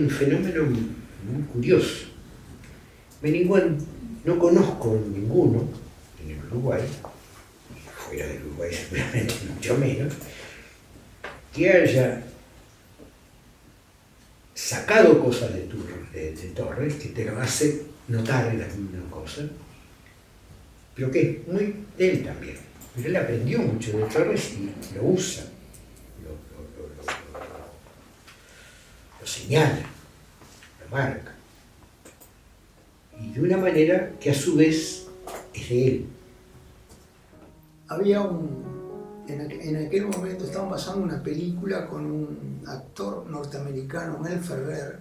un fenómeno muy curioso. No conozco ninguno en el Uruguay, fuera del Uruguay seguramente mucho menos, que haya sacado cosas de Torres, que te lo hace notar en alguna cosa, pero que es muy de él también. Pero él aprendió mucho de Torres y lo usa, lo señala, lo marca. Y de una manera que a su vez es de él. Había en aquel momento estaban pasando una película con un actor norteamericano, Mel Ferrer,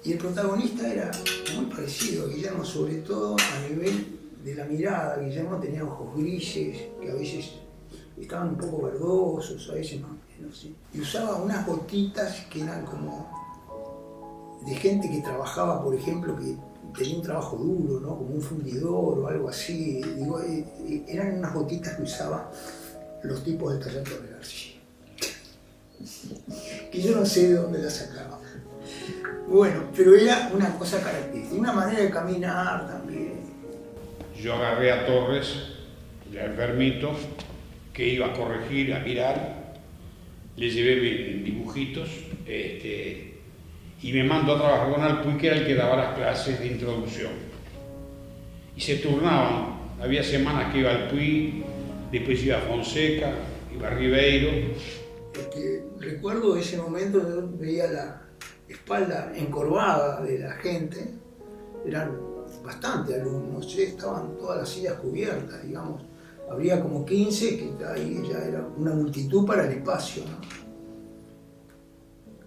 y el protagonista era muy parecido a Guillermo, sobre todo a nivel de la mirada. Guillermo tenía ojos grises, que a veces estaban un poco verdosos, a veces no sé. Y usaba unas botitas que eran como de gente que trabajaba, por ejemplo, que tenía un trabajo duro, ¿no? Como un fundidor o algo así. Digo, eran unas botitas que usaban los tipos del taller Torres García. Que yo no sé de dónde las sacaba. Bueno, pero era una cosa característica, una manera de caminar también. Yo agarré a Torres, ya enfermito, que iba a corregir, a mirar, le llevé dibujitos, y me mandó a trabajar con Alpuy, que era el que daba las clases de introducción. Y se turnaban, había semanas que iba Alpuy, después iba Fonseca, iba Ribeiro. Recuerdo ese momento, yo veía la espalda encorvada de la gente, eran bastante alumnos, estaban todas las sillas cubiertas, digamos, habría como 15, que ahí ya era una multitud para el espacio, ¿no?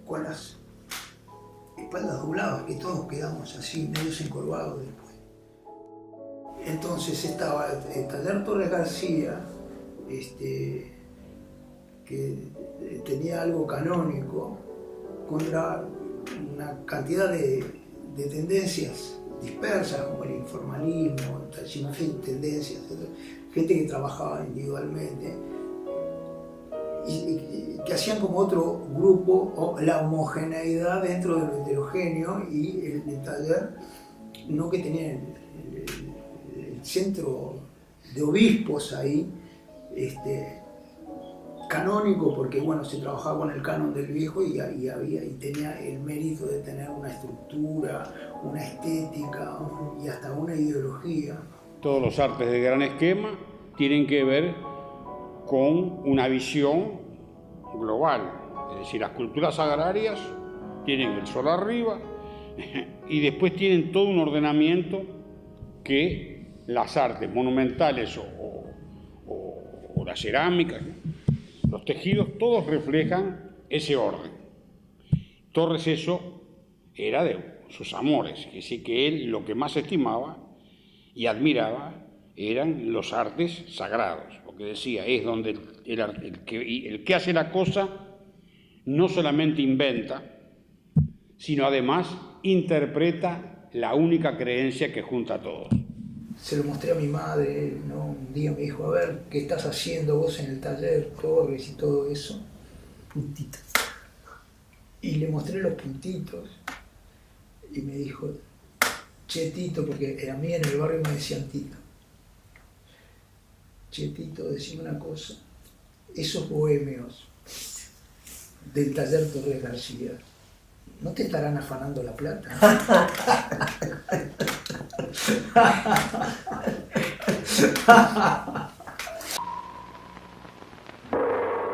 Con las espaldas dobladas, que todos quedamos así, medios encorvados después. Entonces estaba el taller Torres García, que tenía algo canónico, contra una cantidad de tendencias dispersas, como el informalismo, en fin, tendencias, gente que trabajaba individualmente, y que hacían como otro grupo, o la homogeneidad dentro de lo heterogéneo, y el taller, no, que tenía el centro de obispos ahí, canónico, porque bueno, se trabajaba con el canon del viejo y tenía el mérito de tener una estructura, una estética y hasta una ideología. Todos los artes de gran esquema tienen que ver con una visión global, es decir, las culturas agrarias tienen el sol arriba y después tienen todo un ordenamiento que las artes monumentales o la cerámica, los tejidos, todos reflejan ese orden. Torres eso era de sus amores, que sí, que él lo que más estimaba y admiraba eran los artes sagrados, porque decía, es donde el que hace la cosa no solamente inventa, sino además interpreta la única creencia que junta a todos. Se lo mostré a mi madre, ¿no? Un día me dijo, a ver, ¿qué estás haciendo vos en el taller, Torres y todo eso? Puntitos. Y le mostré los puntitos y me dijo, che, Tito, porque a mí en el barrio me decían Tito. Che, Tito, decime una cosa, esos bohemios del taller Torres García, ¿no te estarán afanando la plata?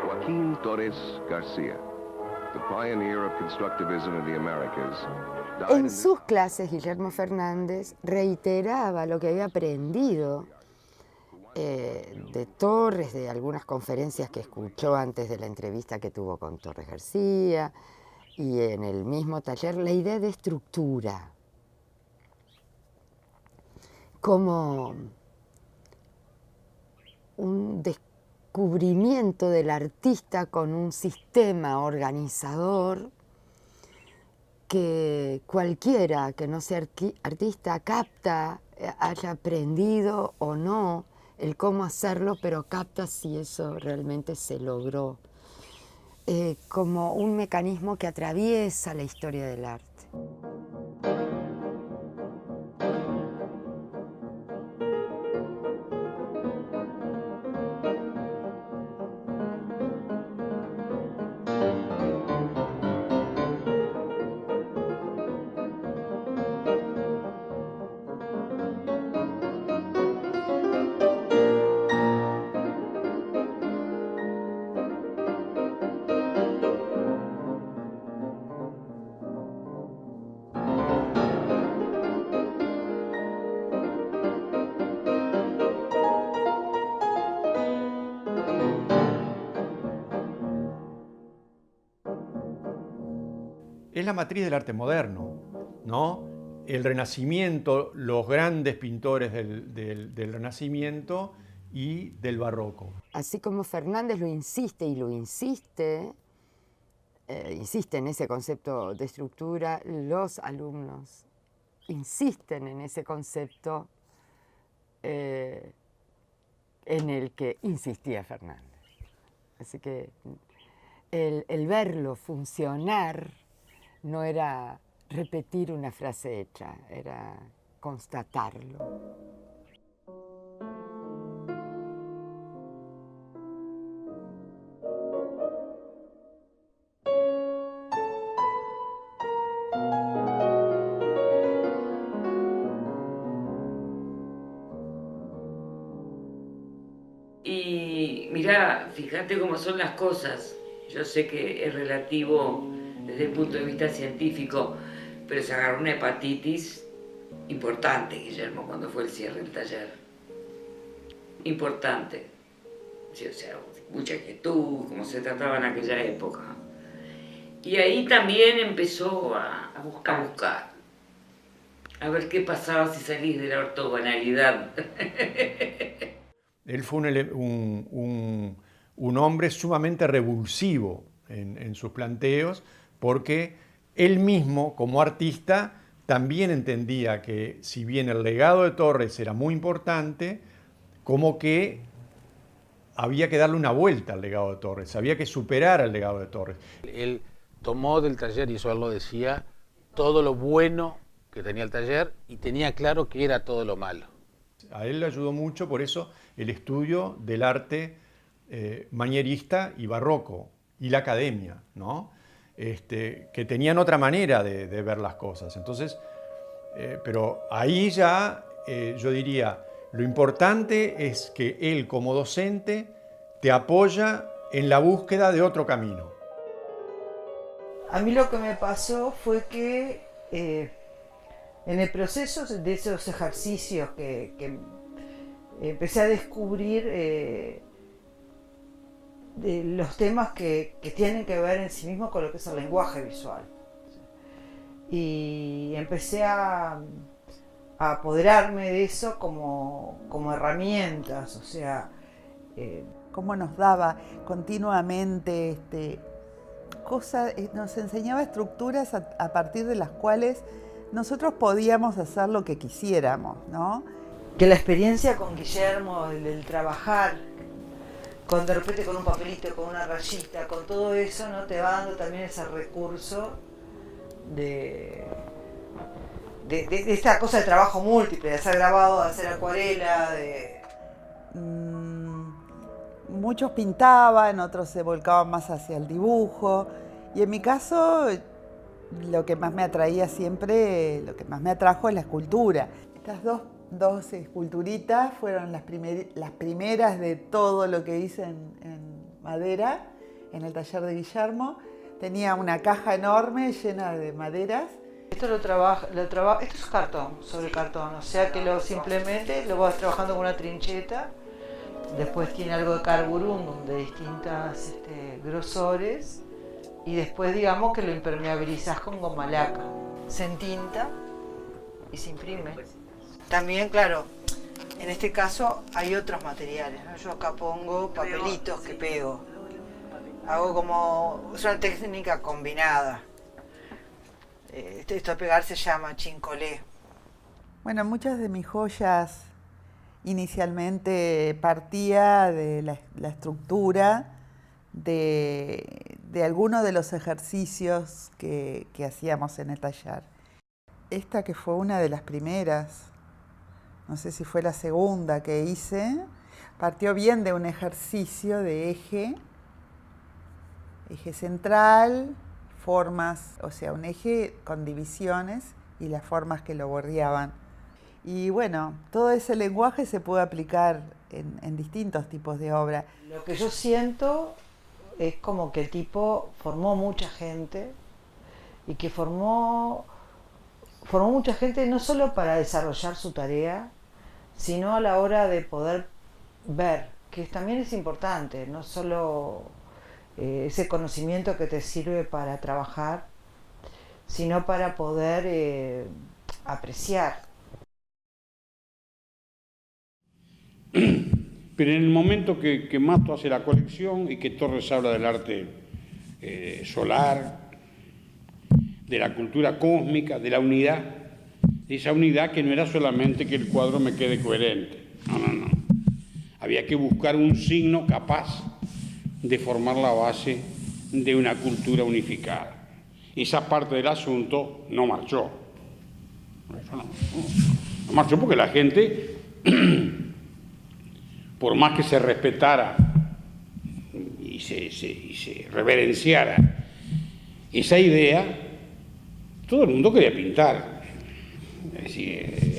Joaquín Torres García, the pioneer of constructivism in the Americas. En sus clases, Guillermo Fernández reiteraba lo que había aprendido de Torres, de algunas conferencias que escuchó antes de la entrevista que tuvo con Torres García, y en el mismo taller, la idea de estructura, como un descubrimiento del artista con un sistema organizador que cualquiera que no sea artista capta, haya aprendido o no el cómo hacerlo, pero capta si eso realmente se logró, como un mecanismo que atraviesa la historia del arte. la matriz del arte moderno, ¿no? El Renacimiento, los grandes pintores del Renacimiento y del Barroco. Así como Fernández lo insiste y lo insiste en ese concepto de estructura, los alumnos insisten en ese concepto en el que insistía Fernández. Así que el verlo funcionar no era repetir una frase hecha, era constatarlo. Y mirá, fíjate cómo son las cosas. Yo sé que es relativo desde el punto de vista científico, pero se agarró una hepatitis importante, Guillermo, cuando fue el cierre del taller. Importante. Sí, o sea, mucha inquietud, como se trataba en aquella época. Y ahí también empezó a buscar. A ver qué pasaba si salís de la ortogonalidad. Él fue un hombre sumamente revulsivo en sus planteos, porque él mismo, como artista, también entendía que si bien el legado de Torres era muy importante, como que había que darle una vuelta al legado de Torres, había que superar al legado de Torres. Él tomó del taller, y eso él lo decía, todo lo bueno que tenía el taller y tenía claro que era todo lo malo. A él le ayudó mucho, por eso, el estudio del arte manierista y barroco, y la academia, ¿no? Que tenían otra manera de ver las cosas. Entonces, pero ahí ya, yo diría, lo importante es que él como docente te apoya en la búsqueda de otro camino. A mí lo que me pasó fue que en el proceso de esos ejercicios que empecé a descubrir de los temas que tienen que ver en sí mismos con lo que es el lenguaje visual. Y empecé a apoderarme de eso como herramientas, o sea, cómo nos daba continuamente cosas, nos enseñaba estructuras a partir de las cuales nosotros podíamos hacer lo que quisiéramos, ¿no? Que la experiencia con Guillermo, el trabajar, de repente con un papelito, con una rayita, con todo eso, ¿no? Te va dando también ese recurso de esta cosa de trabajo múltiple, de hacer grabado, de hacer acuarela, Muchos pintaban, otros se volcaban más hacia el dibujo, y en mi caso lo que más me atraía siempre, lo que más me atrajo es la escultura. Estas dos esculturitas fueron las primeras de todo lo que hice en madera, en el taller de Guillermo. Tenía una caja enorme llena de maderas. Esto esto es cartón, sobre cartón, o sea que simplemente lo vas trabajando con una trincheta. Después tiene algo de carburum de distintas grosores, y después digamos que lo impermeabilizás con goma laca. Se entinta y se imprime. También, claro, en este caso hay otros materiales, ¿no? Yo acá pongo papelitos que pego. Hago como, es una técnica combinada. Esto de pegar se llama chincolé. Bueno, muchas de mis joyas inicialmente partía de la estructura de algunos de los ejercicios que hacíamos en el taller. Esta, que fue una de las primeras, no sé si fue la segunda que hice, partió bien de un ejercicio de eje central, formas, o sea, un eje con divisiones y las formas que lo bordeaban. Y bueno, todo ese lenguaje se puede aplicar en distintos tipos de obra. Lo que yo siento es como que el tipo formó mucha gente, y que formó mucha gente no solo para desarrollar su tarea, sino a la hora de poder ver, que también es importante, no solo ese conocimiento que te sirve para trabajar, sino para poder apreciar. Pero en el momento que Mato hace la colección y que Torres habla del arte solar, de la cultura cósmica, de la unidad, esa unidad que no era solamente que el cuadro me quede coherente, no. Había que buscar un signo capaz de formar la base de una cultura unificada. Esa parte del asunto no marchó. No marchó porque la gente, por más que se respetara y se reverenciara esa idea, todo el mundo quería pintar. Es decir,